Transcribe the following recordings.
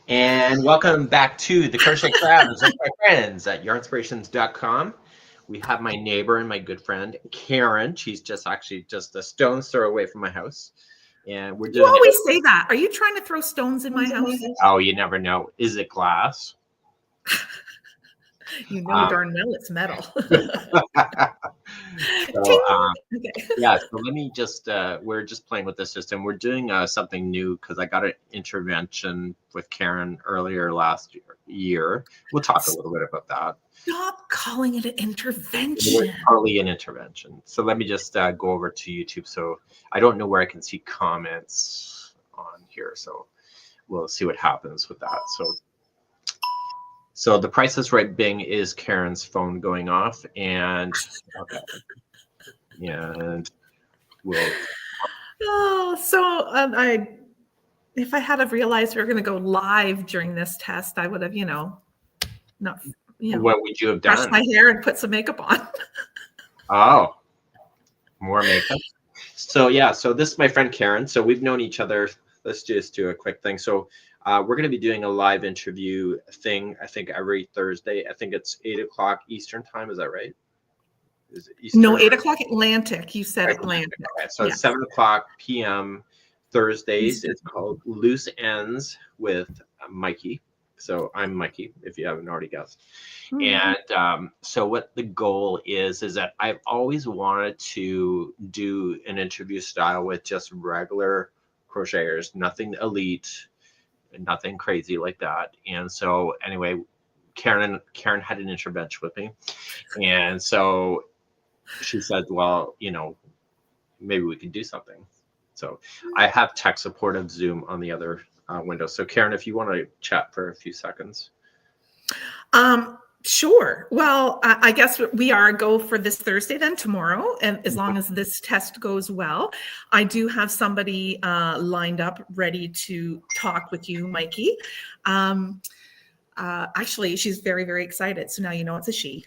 And welcome back to the Crochet Crowds with my friends at yarnspirations.com. We have my neighbor and my good friend, Karen. She's just a stone's throw away from my house. And we're You doing always say that. Are you trying to throw stones in my house? Oh, you never know. Is it glass? You know darn well it's metal. So, Okay. yeah, so let me just, we're just playing with the system. We're doing something new because I got an intervention with Karen earlier last year. We'll talk a little bit about that. Stop calling it an intervention. It's hardly an intervention. So let me just go over to YouTube. So I don't know where I can see comments on here. So we'll see what happens with that. So the Price is Right Bing is Karen's phone going off, and okay, and we'll. Oh, so if I had have realized we were going to go live during this test, I would have, not, What would you have brushed done? my hair and put some makeup on. Oh, more makeup. So yeah, so this is my friend Karen. So we've known each other. Let's just do a quick thing. So we're going to be doing a live interview thing, I think, every Thursday. I think it's 8 o'clock Eastern time. Is that right? Is it Eastern? No, 8 o'clock Atlantic. You said Atlantic. Okay, so it's 7 o'clock p.m. Thursdays. It's called Loose Ends with Mikey. So I'm Mikey, if you haven't already guessed. And so what the goal is that I've always wanted to do an interview style with just regular crocheters, nothing elite, nothing crazy like that. And so anyway, Karen had an intervention with me. And so she said, well, maybe we can do something. So I have tech support of Zoom on the other window. So Karen, if you want to chat for a few seconds. Sure. Well, I guess we are go for this Thursday then tomorrow. And as long as this test goes well, I do have somebody lined up ready to talk with you, Mikey. Actually, she's very, very excited. So now you know it's a she.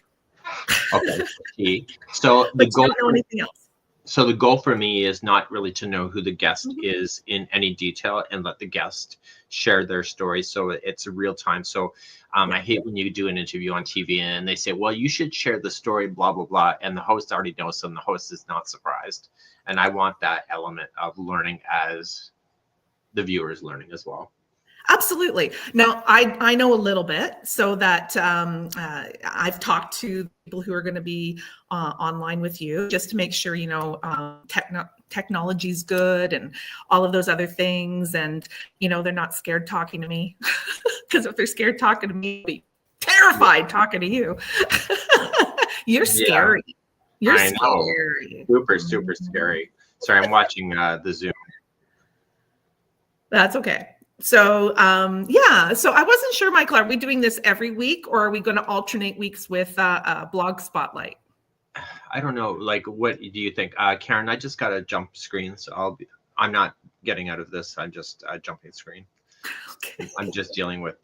Okay. So the goal. Don't know anything else. So the goal for me is not really to know who the guest is in any detail and let the guest share their story. So it's real time. So I hate when you do an interview on TV and they say, well, you should share the story, blah, blah, blah. And the host already knows and the host is not surprised. And I want that element of learning as the viewer is learning as well. Absolutely. Now, I know a little bit, so that I've talked to people who are going to be online with you just to make sure, technology's good and all of those other things. And, they're not scared talking to me, because if they're scared talking to me, they'll be terrified talking to you. You're scary. You're scary. Super, super scary. Sorry, I'm watching the Zoom. That's okay. So, so I wasn't sure, Michael, are we doing this every week or are we going to alternate weeks with Blog Spotlight? I don't know. Like, what do you think? Karen, I just got a jump screen. So I'm not getting out of this. I'm just jumping screen. Okay. I'm just dealing with.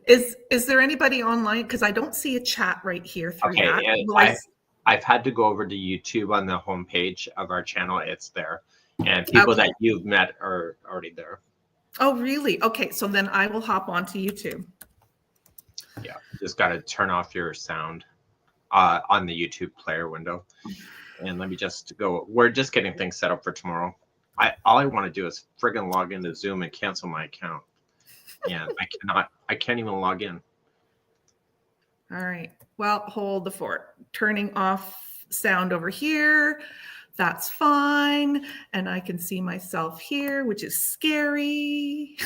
Is there anybody online? Because I don't see a chat right here through that. I've had to go over to YouTube on the homepage of our channel. It's there. And people that you've met are already there. Oh, really? Okay, so then I will hop onto YouTube. Yeah, just got to turn off your sound on the YouTube player window. And let me just go. We're just getting things set up for tomorrow. All I want to do is friggin' log into Zoom and cancel my account. And I can't even log in. All right. Well, hold the fort. Turning off sound over here. That's fine. And I can see myself here, which is scary.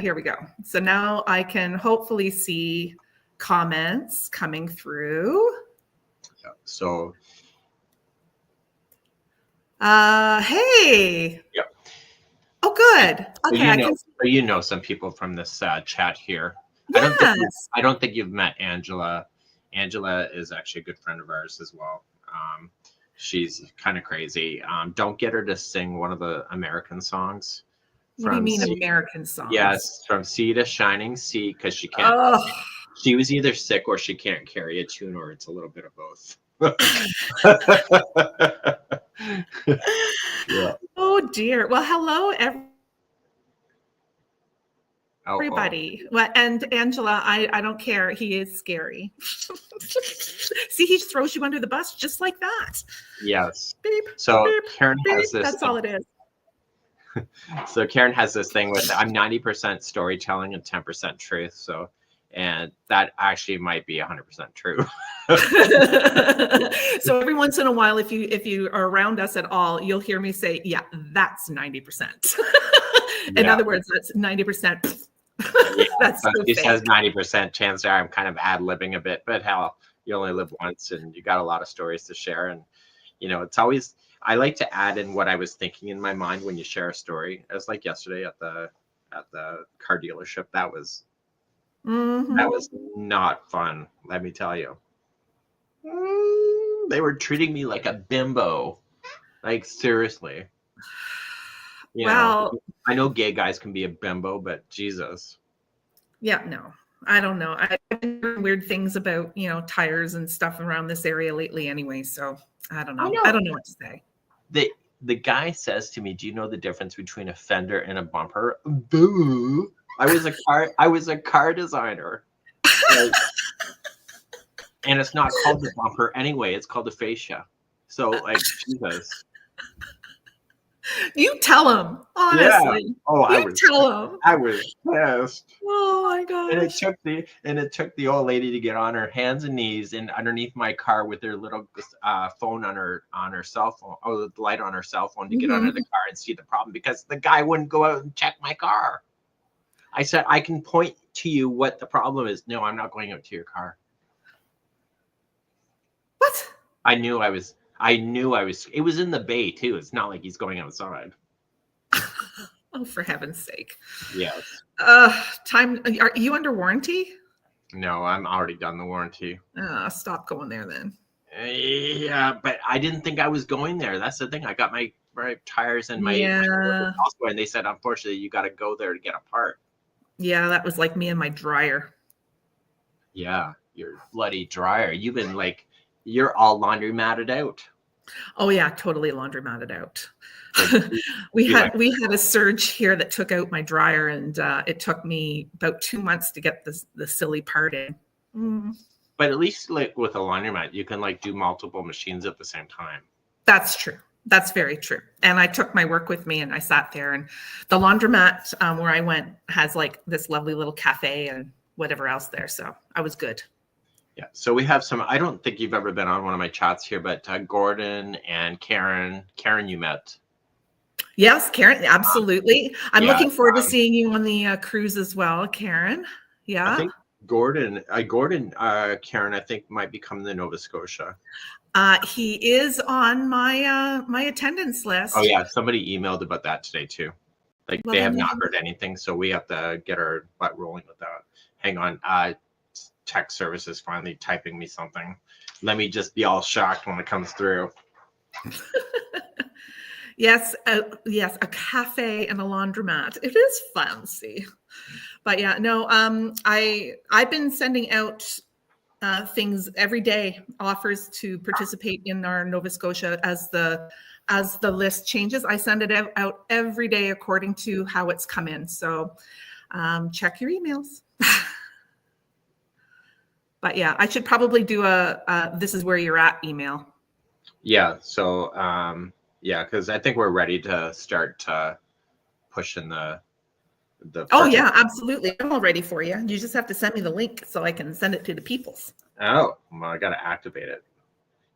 Here we go. So now I can hopefully see comments coming through. Yeah, so. Hey. Yep. Oh, good. Okay. So some people from this chat here. Yes. I don't think you've met Angela. Angela is actually a good friend of ours as well. She's kind of crazy. Don't get her to sing one of the American songs. What do you mean American songs? Yes, From Sea to Shining Sea, because she can't. Oh. She was either sick or she can't carry a tune, or it's a little bit of both. Yeah. Oh dear. Well, hello Oh, everybody. Well, and Angela, I don't care. He is scary. See, he throws you under the bus just like that. yes. Beep, So beep, Karen beep. has this. That's all it is. So Karen has this thing with I'm 90% storytelling and 10% truth. So, and that actually might be 100% true. So every once in a while, if you are around us at all, you'll hear me say, "Yeah, that's 90%." In Yeah. other words, that's 90%. Yeah. That's So so she fake. says 90%. Chances are I'm kind of ad-libbing a bit, but hell, you only live once and you got a lot of stories to share. And, it's always, I like to add in what I was thinking in my mind when you share a story. As like yesterday at the car dealership, that was not fun, let me tell you. They were treating me like a bimbo. Like seriously. Well, I know gay guys can be a bimbo, but Jesus. yeah, no, I don't know. I've been hearing weird things about, tires and stuff around this area lately anyway. So I don't know. I don't know what to say. The guy says to me, "Do you know the difference between a fender and a bumper?" Boo. I was a car designer. Like, and it's not called the bumper anyway, it's called the fascia. So like Jesus. You tell him, honestly. Yeah. Oh, I was pissed. Oh my And gosh. it took the old lady to get on her hands and knees and underneath my car with her little phone on her cell phone, or the light on her cell phone to get under the car and see the problem because the guy wouldn't go out and check my car. I said, I can point to you what the problem is. No, I'm not going out to your car. What? I knew I was. It was in the bay too. It's not like he's going outside. Oh, for heaven's sake. Yes. Are you under warranty? No, I'm already done the warranty. Stop going there then. Yeah, but I didn't think I was going there. That's the thing. I got my tires and my elsewhere, and they said, unfortunately, you got to go there to get a part. Yeah, that was like me and my dryer. Yeah, your bloody dryer. You've been you're all laundry-matted out. Oh yeah, totally laundromated out. we had a surge here that took out my dryer, and it took me about 2 months to get the silly part in. But at least with a laundromat, you can do multiple machines at the same time. That's true. That's very true. And I took my work with me and I sat there, and the laundromat where I went has this lovely little cafe and whatever else there. So I was good. Yeah. So we have some, I don't think you've ever been on one of my chats here, but Gordon and Karen, you met. Yes, Karen, absolutely. I'm looking forward to seeing you on the cruise as well, Karen. Yeah. I think Gordon, Karen, I think might be coming to Nova Scotia. He is on my attendance list. Oh yeah, somebody emailed about that today too. They have not heard anything, so we have to get our butt rolling with that. Hang on, tech service is finally typing me something. Let me just be all shocked when it comes through. Yes, a cafe and a laundromat. It is fancy. But yeah, no, I've been sending out things every day, offers to participate in our Nova Scotia as the list changes. I send it out every day according to how it's come in. So check your emails. But yeah, I should probably do a this is where you're at email. Yeah. So yeah, because I think we're ready to start pushing the. Oh yeah, absolutely. I'm all ready for you. You just have to send me the link so I can send it to the peoples. Oh, well, I got to activate it.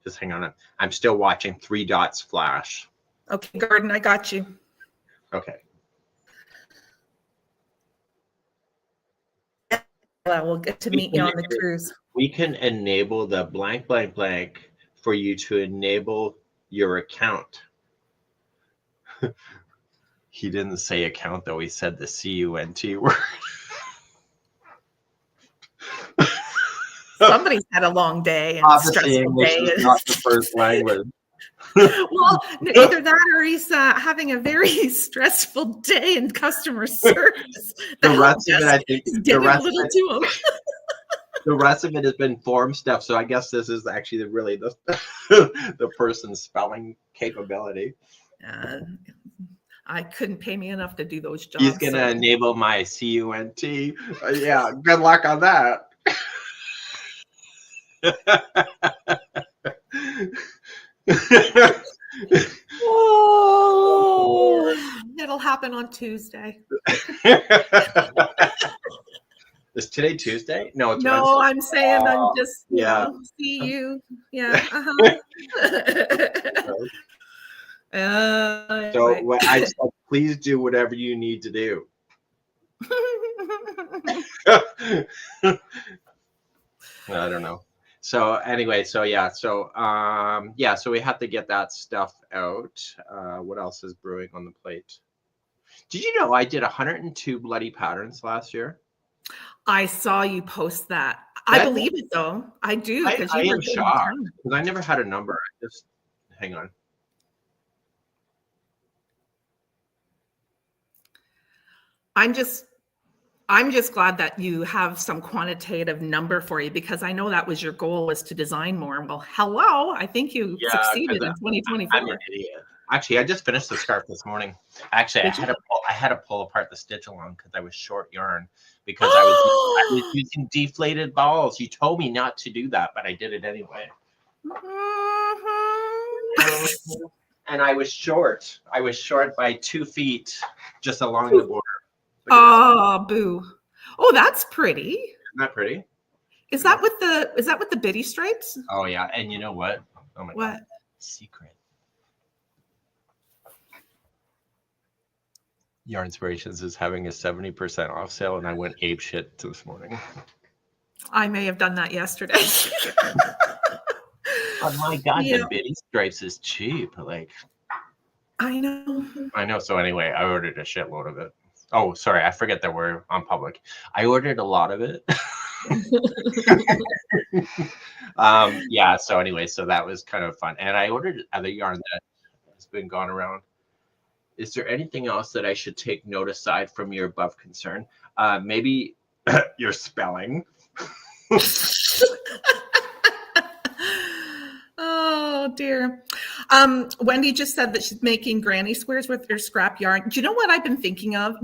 Just hang on. I'm still watching 3 dots flash. Okay, Gordon, I got you. Okay. We'll get to meet you on the cruise. We can enable the blank, blank, blank for you to enable your account. He didn't say account, though. He said the CUNT word. Somebody's had a long day and stressful English day. Is not the first language. Well, either that or he's having a very stressful day in customer service. The rest of it, I think, the rest of it has been form stuff. So I guess this is actually really the person's spelling capability. I couldn't pay me enough to do those jobs. He's gonna enable my CUNT. Yeah, good luck on that. Oh, it'll happen on Tuesday. Is today Tuesday? No, it's No, Wednesday. I'm saying I'm just, yeah. See you. Yeah. Uh-huh. So I said, please do whatever you need to do. I don't know. So anyway, so yeah, so so we have to get that stuff out. What else is brewing on the plate? Did you know I did 102 bloody patterns last year? I saw you post that. I believe it though. I do, because I you were am shocked because I never had a number. Just hang on. I'm just glad that you have some quantitative number for you, because I know that was your goal, was to design more. Well, hello, I think you succeeded in 2024. I'm an idiot. Actually, I just finished the scarf this morning. Actually, I had to pull apart the stitch along because I was short yarn, because I was using deflated balls. You told me not to do that, but I did it anyway. And I was short. I was short by 2 feet just along the border. Oh, boo. Oh, that's pretty. Isn't that pretty? Is that with the bitty stripes? Oh yeah, and you know what? Oh my god. Secret. Yarn Inspirations is having a 70% off sale, and I went ape shit this morning. I may have done that yesterday. Oh my god, the bitty stripes is cheap. Like, I know. So anyway, I ordered a shitload of it. Oh, sorry, I forget that we're on public. I ordered a lot of it. So anyway, so that was kind of fun. And I ordered other yarn that has been gone around. Is there anything else that I should take note aside from your above concern? Maybe your spelling. Oh dear. Wendy just said that she's making granny squares with her scrap yarn. Do you know what I've been thinking of?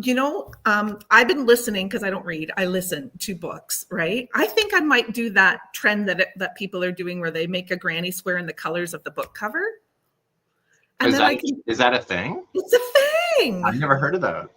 I've been listening, because I don't read. I listen to books, right? I think I might do that trend that people are doing, where they make a granny square in the colors of the book cover. And is that a thing? It's a thing. I've never heard of that.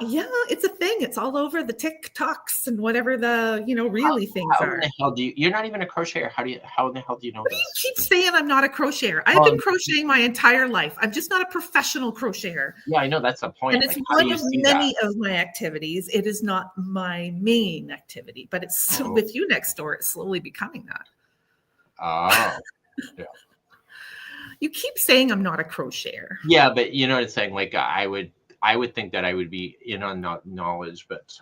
Yeah, it's a thing. It's all over the TikToks and whatever the really things are. How in the hell do you? You're not even a crocheter. How in the hell do you know this? You keep saying I'm not a crocheter. I've been crocheting my entire life. I'm just not a professional crocheter. Yeah, I know, that's the point. And it's one of many of my activities. It is not my main activity, but it's with you next door. It's slowly becoming that. Oh, yeah. You keep saying I'm not a crocheter. Yeah, but you know what I'm saying? Like, I would think that I would be in on knowledge, but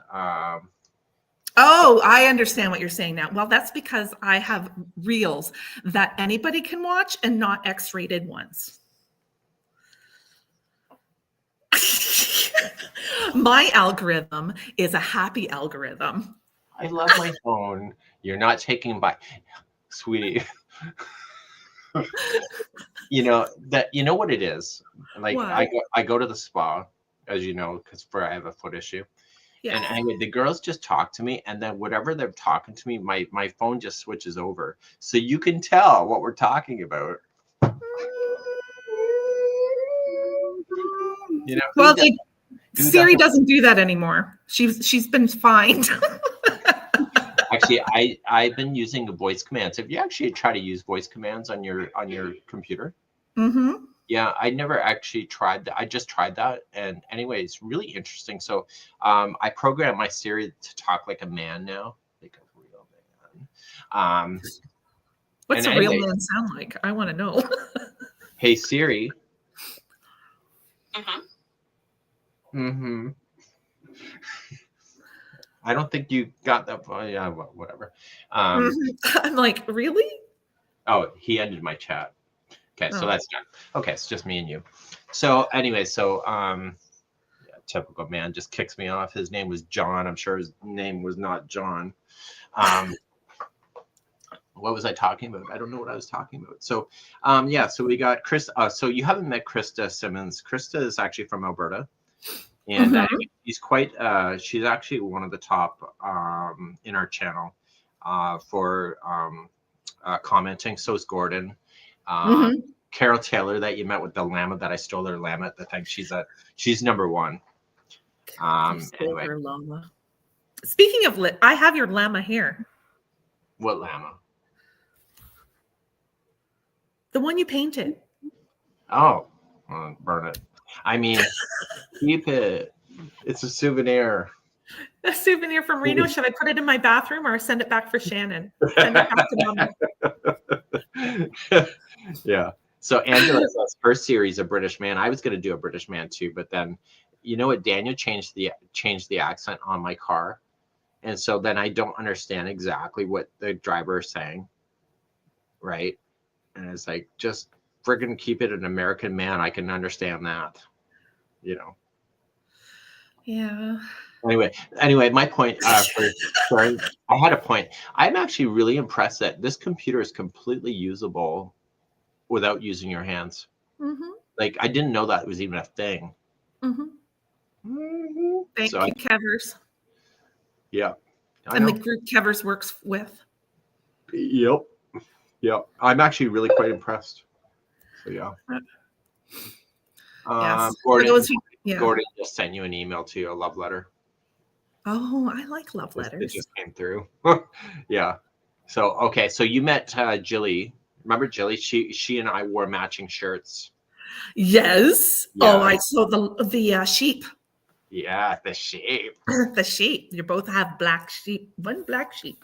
oh, I understand what you're saying now. Well, that's because I have reels that anybody can watch and not X-rated ones. My algorithm is a happy algorithm. I love my phone. You're not taking by, sweetie. You know what it is. Like, what? I go to the spa, as you know, because I have a foot issue. Yeah. And anyway, the girls just talk to me, and then whatever they're talking to me, my phone just switches over, so you can tell what we're talking about. Well, Siri doesn't do that anymore. She's been fined. Actually, I've been using the voice commands. Have you actually tried to use voice commands on your computer? Mm-hmm. Yeah, I never actually tried that. I just tried that, and anyway, it's really interesting. So, I programmed my Siri to talk like a man now, like a real man. What's a real man sound like? I want to know. Hey Siri. Mm-hmm. I don't think you got that. Yeah, whatever. I'm like, really? Oh, he ended my chat. Okay, so that's done. Okay, it's just me and you. So anyway, typical man just kicks me off. His name was John. I'm sure his name was not John. what was I talking about? I don't know what I was talking about. So, yeah, so we got Chris. So you haven't met Krista Simmons. Krista is actually from Alberta, and she's quite. She's actually one of the top in our channel for commenting. So is Gordon. Carol Taylor that you met with the llama that I stole her llama at the thing. She's number one. Anyway, llama. Speaking of I have your llama here. What llama? The one you painted. Oh, well, burn it. I mean, keep it. It's a souvenir. A souvenir from Reno. Should I put it in my bathroom or send it back for Shannon? Send it back to Mama. Yeah. So Angela's first series, A British Man. I was going to do a British Man too, but then, you know what? Daniel changed the accent on my car, and so then I don't understand exactly what the driver is saying, right? And it's like, just friggin' keep it an American man. I can understand that, you know. Yeah. Anyway, my point for I had a point. I'm actually really impressed that this computer is completely usable without using your hands. Like, I didn't know that was even a thing. Thank you, Kevers. Yeah. And the group Kevers works with. Yep. I'm actually really quite impressed. So yeah. Yes. Gordon just sent you an email to you, a love letter. Oh, I like love letters. It just came through. Yeah. So okay, so you met Jilly. Remember Jilly? She and I wore matching shirts. Yes. Yeah. Oh, I saw the sheep. Yeah, the sheep. The sheep. You both have black sheep. One black sheep.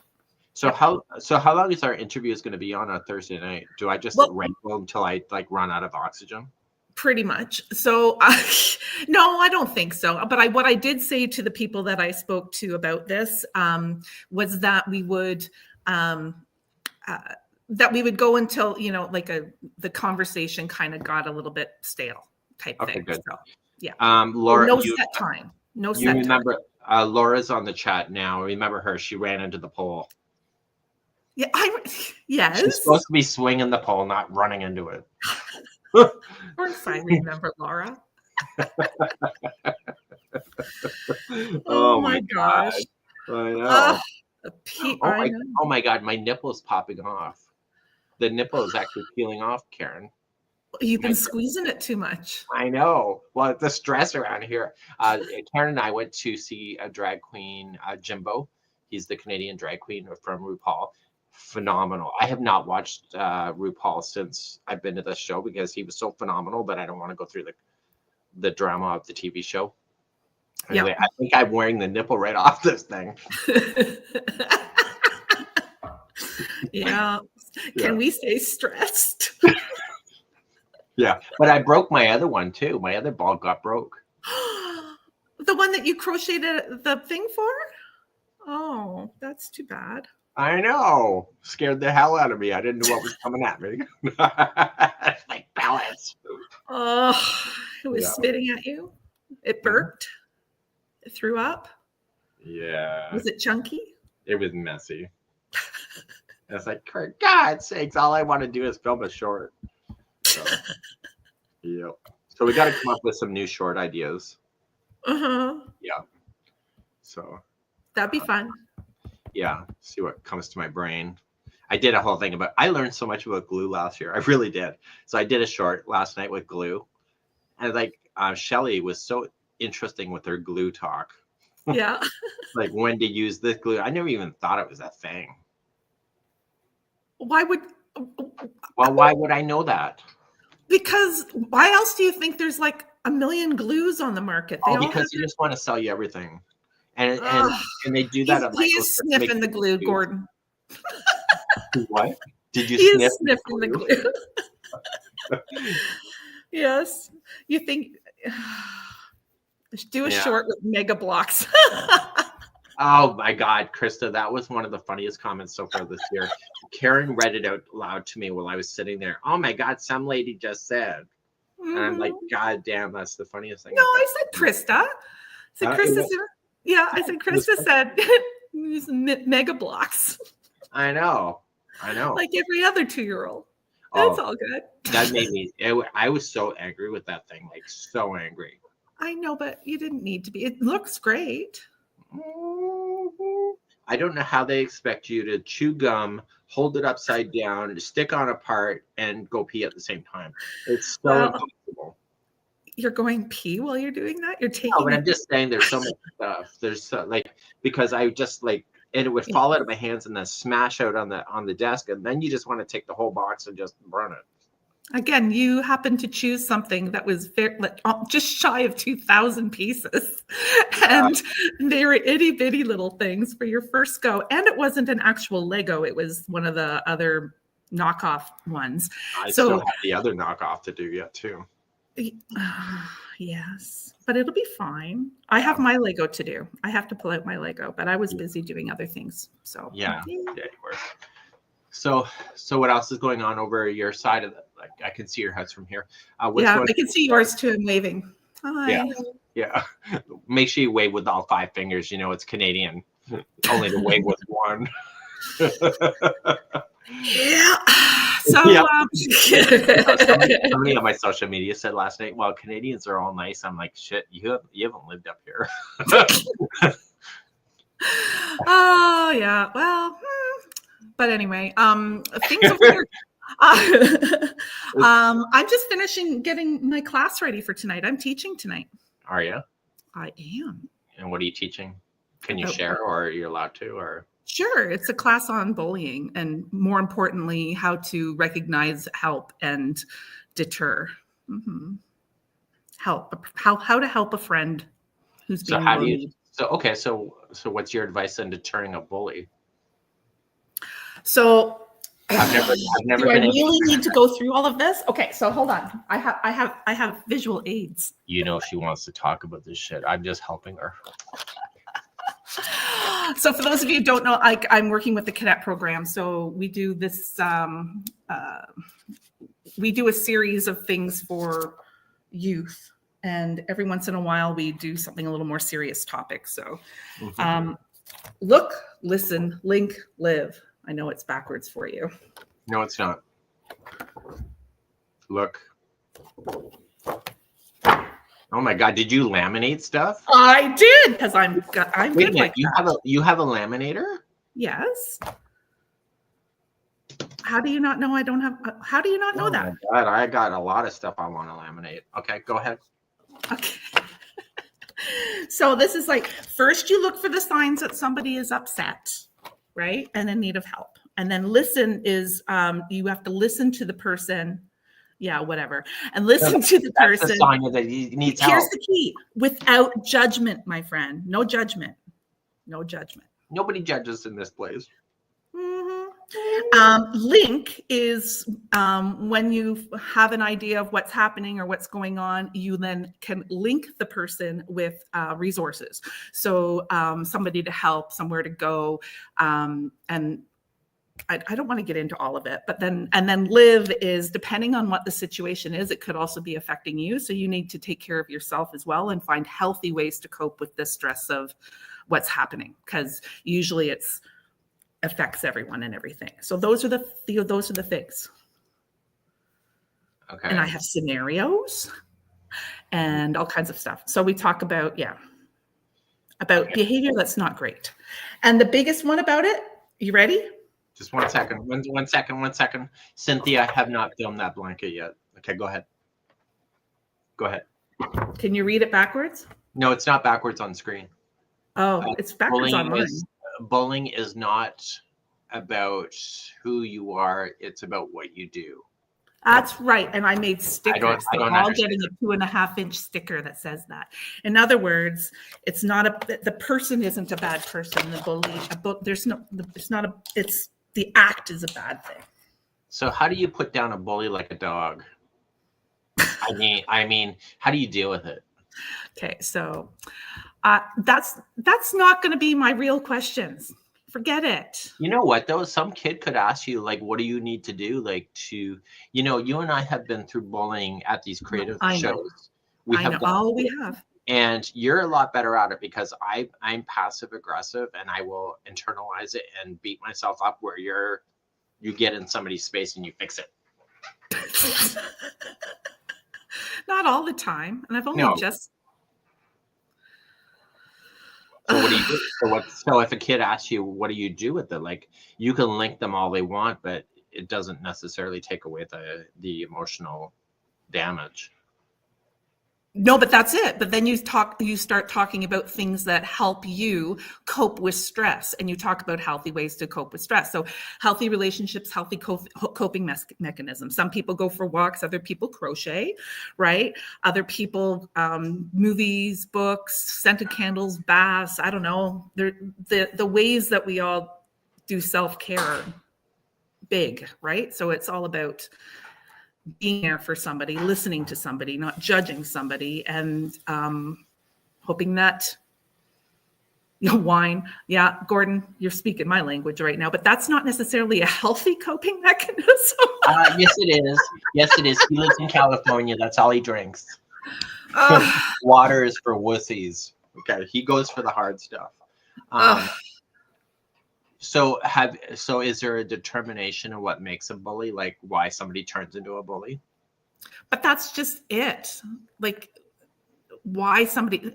So how long is our interview going to be on a Thursday night? Do I just ramble until I run out of oxygen? Pretty much. So no, I don't think so. But what I did say to the people that I spoke to about this was that we would go until, the conversation kind of got a little bit stale type thing. Good. So, yeah. Laura, no set time. No set time. Remember, Laura's on the chat now. Remember her? She ran into the pole. Yeah, yes. She's supposed to be swinging the pole, not running into it. Of course, I remember Laura. Oh my gosh! I know. Oh my God! My nipple is popping off. The nipple is actually peeling off, Karen. You've been squeezing it too much. I know. Well, the stress around here. Karen and I went to see a drag queen, Jimbo. He's the Canadian drag queen from RuPaul. Phenomenal. I have not watched RuPaul since I've been to this show because he was so phenomenal, but I don't want to go through the drama of the TV show. Anyway, I think I'm wearing the nipple right off this thing. Yeah. Can we stay stressed? Yeah, but I broke my other one too. My other ball got broke. The one that you crocheted the thing for? Oh, that's too bad. I know. Scared the hell out of me. I didn't know what was coming at me. Like pellets. Oh, it was spitting at you. It burped. It threw up. Yeah. Was it chunky? It was messy. It's like, for God's sakes, all I want to do is film a short. So, yep. So we got to come up with some new short ideas. Yeah. So. That'd be fun. Yeah. See what comes to my brain. I did a whole thing I learned so much about glue last year. I really did. So I did a short last night with glue. And Shelly was so interesting with her glue talk. Yeah. Like when to use this glue. I never even thought it was a thing. Why would I know that? Because why else do you think there's like a million glues on the market? Because you just want to sell you everything. And they do that. He is sniffing the glue, Gordon. What? Did you sniff? He is sniffing the glue. Yes. You think do a short with mega blocks. Oh my God, Krista, that was one of the funniest comments so far this year. Karen read it out loud to me while I was sitting there. Oh my God, some lady just said. And I'm like, God damn, that's the funniest thing. No, I said Krista. I said Krista said use mega blocks. I know. I know. Like every other 2-year-old. That's Oh, all good. that made me. I was so angry with that thing, like so angry. I know, but you didn't need to be. It looks great. I don't know how they expect you to chew gum, hold it upside down, stick on a part, and go pee at the same time. It's so Well, impossible. you're going pee while you're doing that? You're No, taking but it. I'm just saying there's so much stuff. There's like because I just like and it would fall out of my hands and then smash out on the desk, and then you just want to take the whole box and just burn it. Again, you happened to choose something that was very, like, just shy of 2,000 pieces. Yeah. And they were itty bitty little things for your first go. And it wasn't an actual Lego, it was one of the other knockoff ones. I So, still have the other knockoff to do yet too. yes, but it'll be fine. I have my Lego to do. I have to pull out my Lego, but I was busy doing other things. So, Yeah, you were. So what else is going on over your side of the? Like I can see your house from here. What's yeah, going I can see yours too. I'm waving. Hi. Yeah. Make sure you wave with all 5 fingers. You know it's Canadian. Only to wave with one. Yeah. So, Yeah. Somebody on my social media said last night, "Well, Canadians are all nice." I'm like, "Shit, you haven't lived up here." oh yeah. Well, but anyway, things over here. I'm just finishing getting my class ready for tonight. I'm teaching tonight. Are you? I am. And what are you teaching? Can you About share, or are you allowed to? Or Sure, it's a class on bullying, and more importantly, how to recognize, help, and deter. Help. How to help a friend who's so being how do you? bullied. So okay, so what's your advice on deterring a bully? So I've never do I been able. really need to go through all of this? Okay, so hold on. I have visual aids. You know she wants to talk about this shit. I'm just helping her. So for those of you who don't know, I'm working with the cadet program. So we do this, we do a series of things for youth. And every once in a while, we do something a little more serious topic. So look, listen, link, live. I know it's backwards for you. No, it's not. Look. Oh my God! Did you laminate stuff? I did, because I'm Wait a good minute, like that. you have a laminator? Yes. How do you not know I don't have? How do you not know that? My God, I got a lot of stuff I want to laminate. Okay, go ahead. Okay. So this is like, first you look for the signs that somebody is upset, right? And in need of help. And then listen is you have to listen to the person. Yeah, whatever. And listen to the person. That's the sign that he needs help. Here's the key: without judgment, my friend. No judgment. No judgment. Nobody judges in this place. Link is when you have an idea of what's happening or what's going on, you then can link the person with resources. So somebody to help, somewhere to go, and I don't want to get into all of it, but then live is depending on what the situation is, it could also be affecting you. So you need to take care of yourself as well and find healthy ways to cope with the stress of what's happening, because usually it's affects everyone and everything. So those are the things. Okay. And I have scenarios and all kinds of stuff. So we talk about behavior that's not great. And the biggest one about it, you ready? Just 1 second. 1 second. 1 second. Cynthia, I have not filmed that blanket yet. Okay, go ahead. Go ahead. Can you read it backwards? No, it's not backwards on screen. Oh, it's backwards on mine. Bullying is not about who you are. It's about what you do. That's right. And I made stickers. I don't They're all understand. getting a 2.5-inch sticker that says that. In other words, it's not the person isn't a bad person. The bully, it's the act is a bad thing. So how do you put down a bully like a dog? I mean, how do you deal with it? Okay, so that's not going to be my real questions. Forget it. You know what though? Some kid could ask you, like, what do you need to do? Like you and I have been through bullying at these creative shows. We have. And you're a lot better at it because I'm passive aggressive and I will internalize it and beat myself up, where you're you get in somebody's space and you fix it. Not all the time. And I've only No. just. So what do you do? So if a kid asks you, what do you do with it? Like, you can link them all they want, but it doesn't necessarily take away the emotional damage. No, but that's it. But then you start talking about things that help you cope with stress, and you talk about healthy ways to cope with stress. So healthy relationships, healthy coping mechanisms. Some people go for walks, other people crochet, right? Other people, movies, books, scented candles, baths. I don't know. The ways that we all do self-care are big, right? So it's all about being there for somebody, listening to somebody, not judging somebody, and hoping that wine. Yeah, Gordon, you're speaking my language right now, but that's not necessarily a healthy coping mechanism. Yes, it is. Yes, it is. He lives in California. That's all he drinks. Water is for wussies. Okay, he goes for the hard stuff. So is there a determination of what makes a bully, like why somebody turns into a bully? But that's just it. Like, why somebody.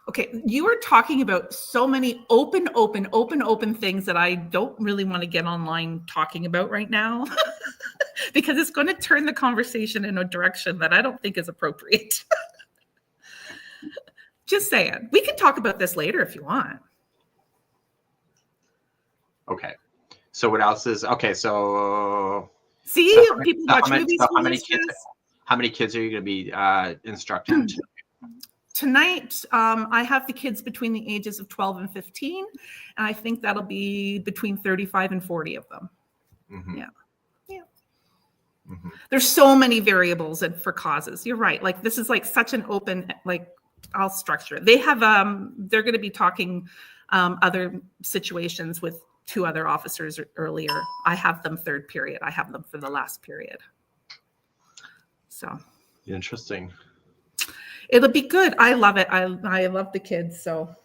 Okay, you are talking about so many open things that I don't really want to get online talking about right now, because it's going to turn the conversation in a direction that I don't think is appropriate. Just saying. We can talk about this later if you want. Okay. So what else is okay? So people watch movies. How many kids are you going to be instructing tonight? I have the kids between the ages of 12 and 15, and I think that'll be between 35 and 40 of them. Mm-hmm. Yeah. Mm-hmm. There's so many variables for causes. You're right. Like, this is like such an open, like, I'll structure it. They have they're going to be talking other situations with 2 other officers earlier. I have them third period. I have them for the last period. So interesting. It'll be good. I love it. I love the kids. So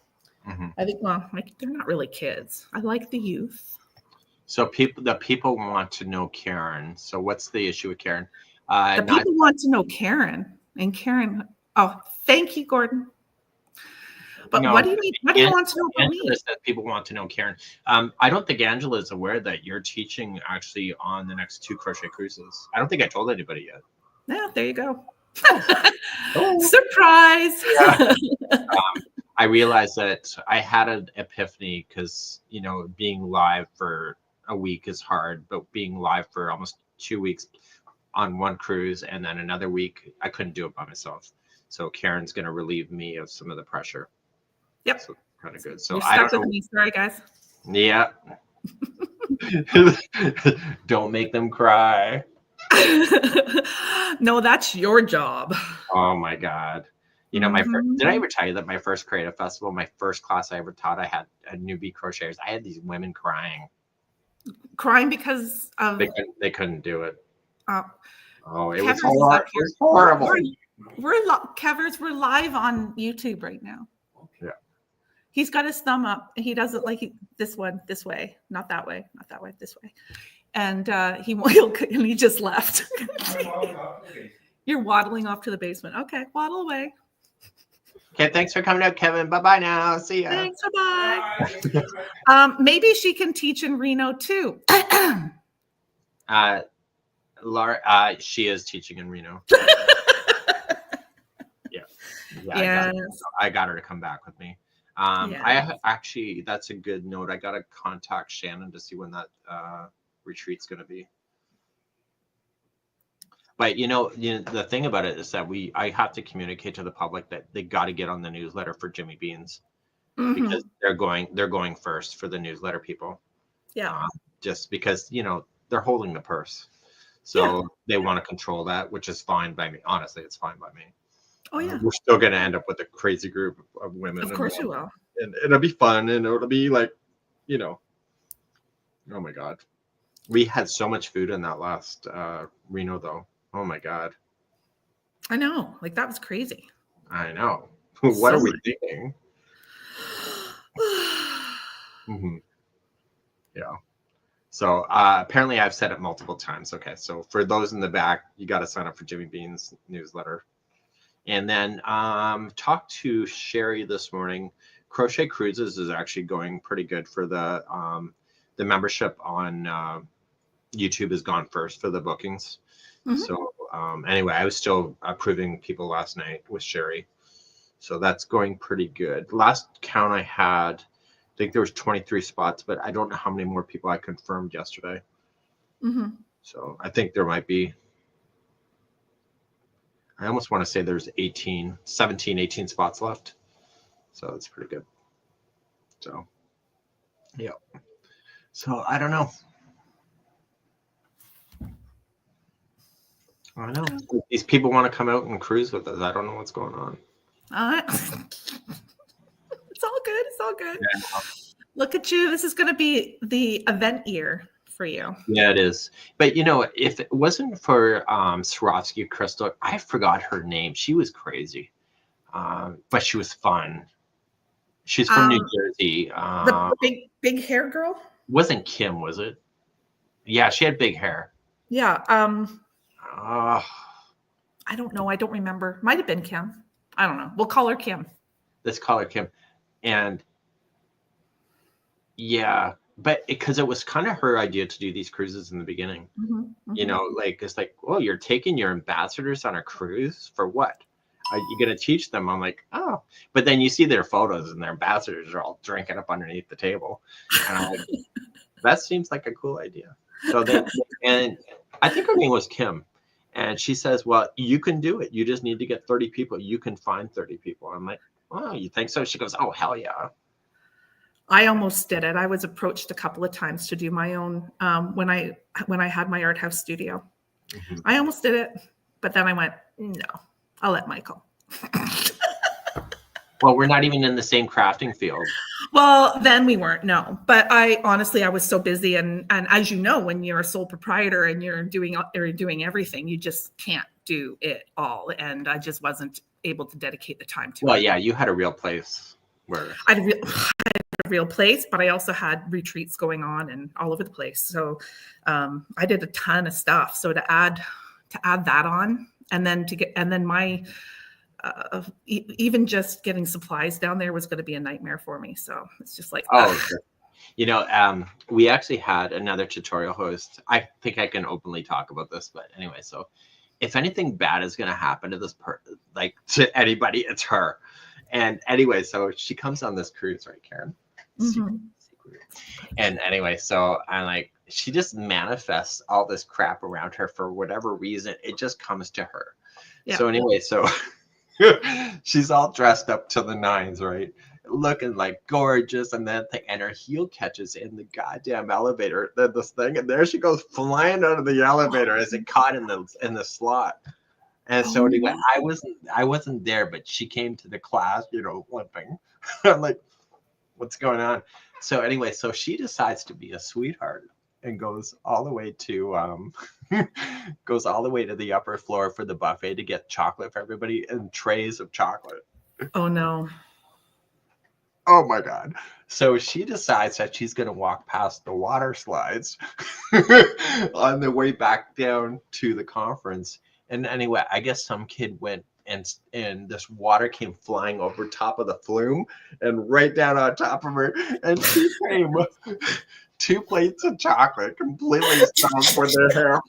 I think, they're not really kids. I like the youth. So the people want to know Karen. So what's the issue with Karen? People want to know Karen, and Karen. Oh, thank you, Gordon. But what do you need? What do you want to know about me? That people want to know Karen. I don't think Angela is aware that you're teaching actually on the next 2 crochet cruises. I don't think I told anybody yet. Yeah, there you go. Surprise. Yeah. I realized that I had an epiphany because, being live for a week is hard, but being live for almost 2 weeks on one cruise and then another week, I couldn't do it by myself. So Karen's going to relieve me of some of the pressure. Yep. So kind of good. So you're stuck with me. Sorry, guys. Yeah. Don't make them cry. No, that's your job. Oh my God. Did I ever tell you that my first creative festival, my first class I ever taught, I had a newbie crocheters. I had these women crying. Crying because of they couldn't do it. It was horrible. Kevers, we're live on YouTube right now. Yeah. He's got his thumb up. He does it like this way, not that way, this way. And he just left. You're waddling off to the basement. Okay, waddle away. Okay, thanks for coming out, Kevin. Bye-bye now. See ya. Thanks, bye-bye. Maybe she can teach in Reno too. Laura, she is teaching in Reno. Yeah. I got her to come back with me. I actually, that's a good note. I got to contact Shannon to see when that retreat's going to be. But the thing about it is that I have to communicate to the public that they got to get on the newsletter for Jimmy Beans, because they're going first for the newsletter people. Yeah. Just because they're holding the purse, so they want to control that, which is fine by me. Honestly, it's fine by me. Oh yeah. We're still going to end up with a crazy group of women. Of course you will. And it'll be fun, and it'll be like, oh my God, we had so much food in that last Reno though. Oh my God. I know. Like, that was crazy. I know. What are we thinking? Yeah. So apparently I've said it multiple times. Okay, so for those in the back, you got to sign up for Jimmy Bean's newsletter. And then talked to Sherry this morning. Crochet Cruises is actually going pretty good for the membership on YouTube has gone first for the bookings. Mm-hmm. So anyway, I was still approving people last night with Sherry. So that's going pretty good. Last count I had, I think there was 23 spots, but I don't know how many more people I confirmed yesterday. Mm-hmm. So I think there might be, I almost want to say there's 18 spots left. So it's pretty good. So, yeah. So I don't know. I know. These people want to come out and cruise with us. I don't know what's going on. It's all good. It's all good. Yeah. Look at you. This is going to be the event year for you. Yeah, it is. But you know, if it wasn't for Swarovski Crystal, I forgot her name. She was crazy, but she was fun. She's from New Jersey. The big hair girl? Wasn't Kim, was it? Yeah, she had big hair. Yeah. I don't know. I don't remember. Might have been Kim. I don't know. We'll call her Kim. Let's call her Kim. And yeah, but because it was kind of her idea to do these cruises in the beginning. Mm-hmm, mm-hmm. You know, like it's like, well, you're taking your ambassadors on a cruise for what? Are you going to teach them? I'm like, oh, but then you see their photos and their ambassadors are all drinking up underneath the table. And I'm like, that seems like a cool idea. So then, and I think her name was Kim. And she says, well, you can do it. You just need to get 30 people. You can find 30 people. I'm like, oh, you think so? She goes, oh, hell yeah. I almost did it. I was approached a couple of times to do my own when I had my art house studio. Mm-hmm. I almost did it, but then I went, no, I'll let Michael. Well, we're not even in the same crafting field. Well, then we weren't, no. But I was so busy, and as you know, when you're a sole proprietor and you're doing everything, you just can't do it all. And I just wasn't able to dedicate the time to it. Well, yeah, you had a real place where I had a real place, but I also had retreats going on and all over the place. So I did a ton of stuff. So to add that on, and then my even just getting supplies down there was going to be a nightmare for me. So it's just like, sure. You know, we actually had another tutorial host. I think I can openly talk about this, but anyway, so if anything bad is going to happen to this like to anybody, it's her. And anyway, so she comes on this cruise, right, Karen? Mm-hmm. Secret. And anyway, so I'm like, she just manifests all this crap around her for whatever reason. It just comes to her. Yeah. So anyway, so she's all dressed up to the nines, right? Looking like gorgeous, and her heel catches in the goddamn elevator, this thing, and there she goes flying out of the elevator as it caught in the slot. And so anyway, I wasn't there, but she came to the class, you know, limping. I'm like, what's going on? So anyway, so she decides to be a sweetheart and goes all the way to the upper floor for the buffet to get chocolate for everybody and trays of chocolate. Oh no. Oh my God. So she decides that she's going to walk past the water slides on the way back down to the conference. And anyway, I guess some kid went and this water came flying over top of the flume and right down on top of her. And she came 2 plates of chocolate completely stuffed with her hair.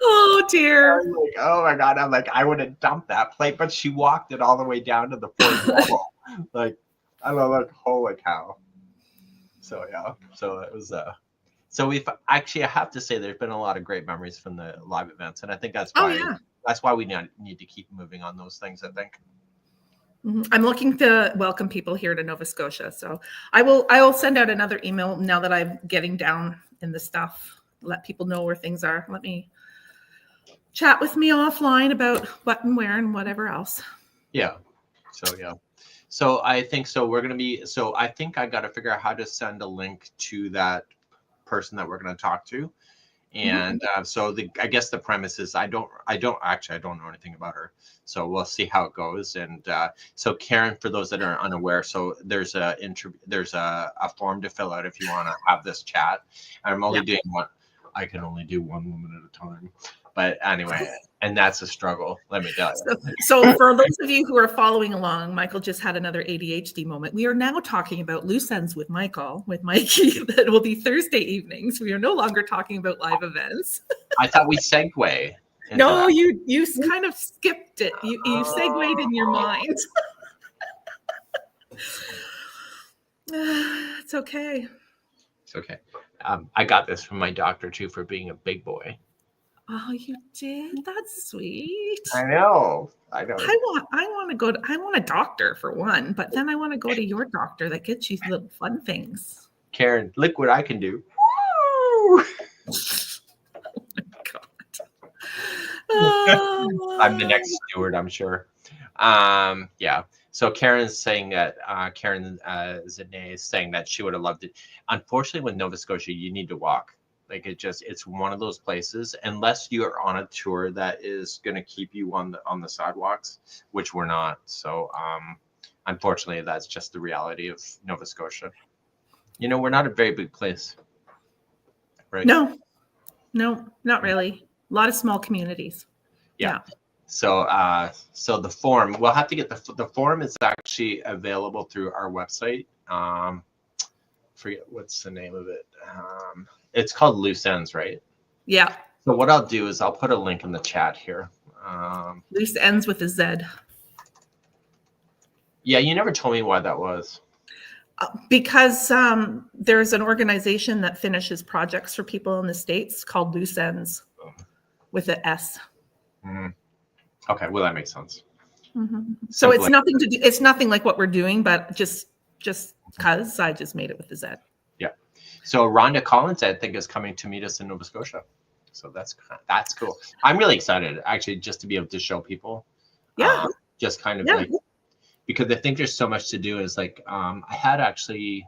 Oh dear. I'm like, oh my God. I'm like, I would have dumped that plate, but she walked it all the way down to the fourth level. Like, I don't know, like, holy cow. So yeah. So it was so we've actually, I have to say there's been a lot of great memories from the live events. And I think that's why we need to keep moving on those things, I think. Mm-hmm. I'm looking to welcome people here to Nova Scotia. So I will send out another email now that I'm getting down in the stuff. Let people know where things are. Let me chat with me offline about what and where and whatever else. Yeah. So yeah. So I think I think I got to figure out how to send a link to that person that we're going to talk to. And so I guess the premise is I don't know anything about her, so we'll see how it goes. And so Karen, for those that are unaware, so there's a form to fill out if you want to have this chat. I'm only doing one. I can only do one woman at a time, but anyway, and that's a struggle. Let me tell you. So for those of you who are following along, Michael just had another ADHD moment. We are now talking about loose ends with Mikey. That will be Thursday evenings. We are no longer talking about live events. I thought we segue. No, you kind of skipped it. You segued in your mind. It's okay. It's okay. I got this from my doctor too for being a big boy. Oh, you did? That's sweet. I know. I want a doctor for one, but then I want to go to your doctor that gets you little fun things. Karen, look what I can do. Woo! Oh my God. Oh. I'm the next steward, I'm sure. Yeah. So Karen's saying that Karen Zidney is saying that she would have loved it. Unfortunately, with Nova Scotia, you need to walk. Like it's one of those places, unless you're on a tour that is going to keep you on the sidewalks, which we're not. So unfortunately, that's just the reality of Nova Scotia. You know, we're not a very big place, right? No, not really. A lot of small communities. Yeah. So the form, we'll have to get the form is actually available through our website. Forget what's the name of it. It's called Loose Ends, right? Yeah. So what I'll do is I'll put a link in the chat here. Loose Ends with a Z. Yeah, you never told me why that was. Because there's an organization that finishes projects for people in the States called Loose Ends with an S. Mm-hmm. Okay, well that makes sense. Mm-hmm. So it's nothing to do. It's nothing like what we're doing, but just because I just made it with the Z. Yeah. So Rhonda Collins, I think, is coming to meet us in Nova Scotia. So that's cool. I'm really excited, actually, just to be able to show people. Yeah. Just kind of like, because I think there's so much to do. Is like, I had actually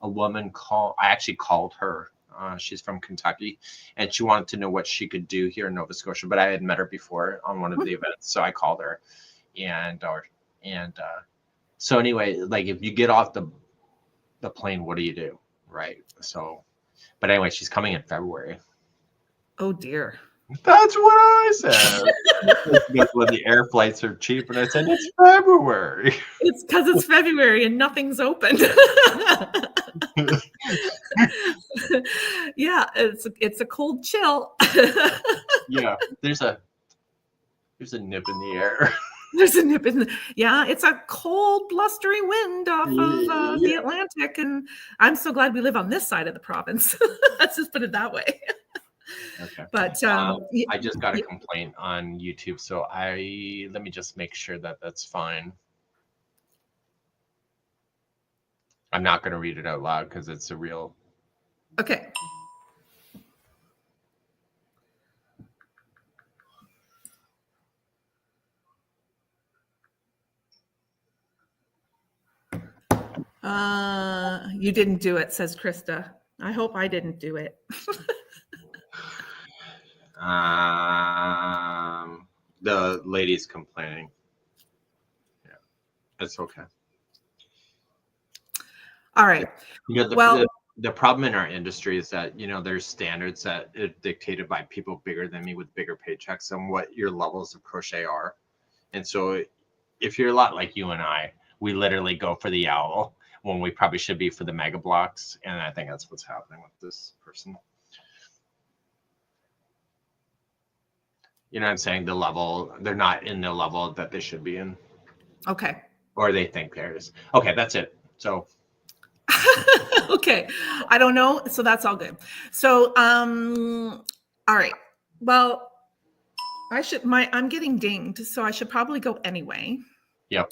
a woman call. I actually called her. She's from Kentucky, and she wanted to know what she could do here in Nova Scotia. But I had met her before on one of the events, so I called her, and so anyway, like if you get off the plane, what do you do, right? So, but anyway, she's coming in February. Oh dear. That's what I said. Because when the air flights are cheap, and I said it's February. It's because it's February and nothing's open. Yeah, it's a cold chill. Yeah, there's a nip in the air. There's a nip in it's a cold, blustery wind off of the Atlantic, and I'm so glad we live on this side of the province. Let's just put it that way. Okay. But I just got a complaint on YouTube, so let me just make sure that that's fine. I'm not going to read it out loud because it's a real. Okay. You didn't do it, says Krista. I hope I didn't do it. The lady's complaining. Yeah, it's okay. All right. You know, the problem in our industry is that, you know, there's standards that are dictated by people bigger than me with bigger paychecks on what your levels of crochet are. And so if you're a lot like you and I, we literally go for the owl when we probably should be for the mega blocks. And I think that's what's happening with this person. You know what I'm saying? The level, they're not in the level that they should be in. Okay. Or they think there is. Okay, that's it. So. Okay. I don't know. So that's all good. So, all right. Well, I'm getting dinged, so I should probably go anyway. Yep.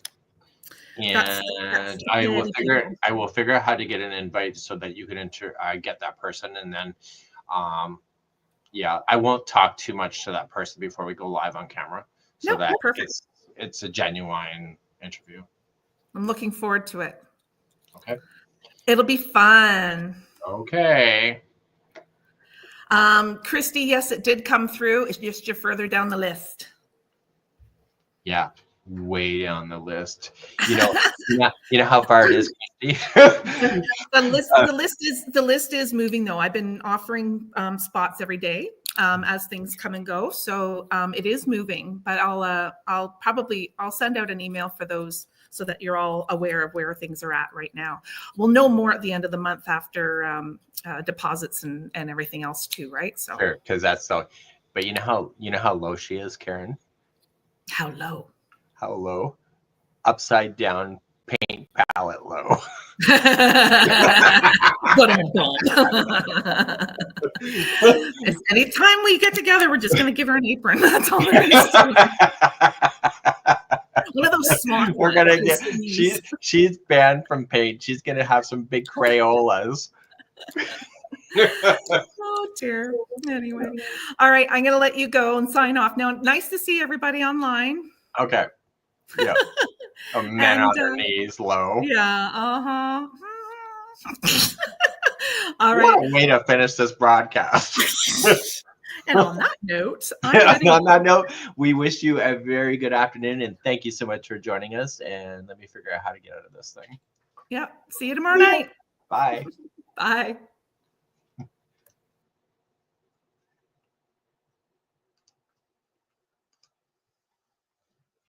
And I will figure out how to get an invite so that you can get that person, and then I won't talk too much to that person before we go live on camera, so that it's a genuine interview. I'm looking forward to it. Okay. It'll be fun. Okay. Christy, yes, it did come through. It's just you're further down the list. Yeah, way down the list. You know how far it is, Christy? The list is moving though. I've been offering spots every day as things come and go. So it is moving, but I'll send out an email for those so that you're all aware of where things are at right now. We'll know more at the end of the month after deposits and everything else too, right? So sure, because that's so. But you know how low she is, Karen? How low? How low? Upside down paint palette low. Anytime we get together, we're just going to give her an apron. That's all there is to it. One of those small. We're gonna get. She's banned from paint. She's gonna have some big Crayolas. Oh dear. Anyway, all right. I'm gonna let you go and sign off now. Nice to see everybody online. Okay. Yeah. A man on their knees, low. Yeah. All right. What a way to finish this broadcast. And on that note, we wish you a very good afternoon and thank you so much for joining us. And let me figure out how to get out of this thing. Yep. See you tomorrow night. Bye. Bye.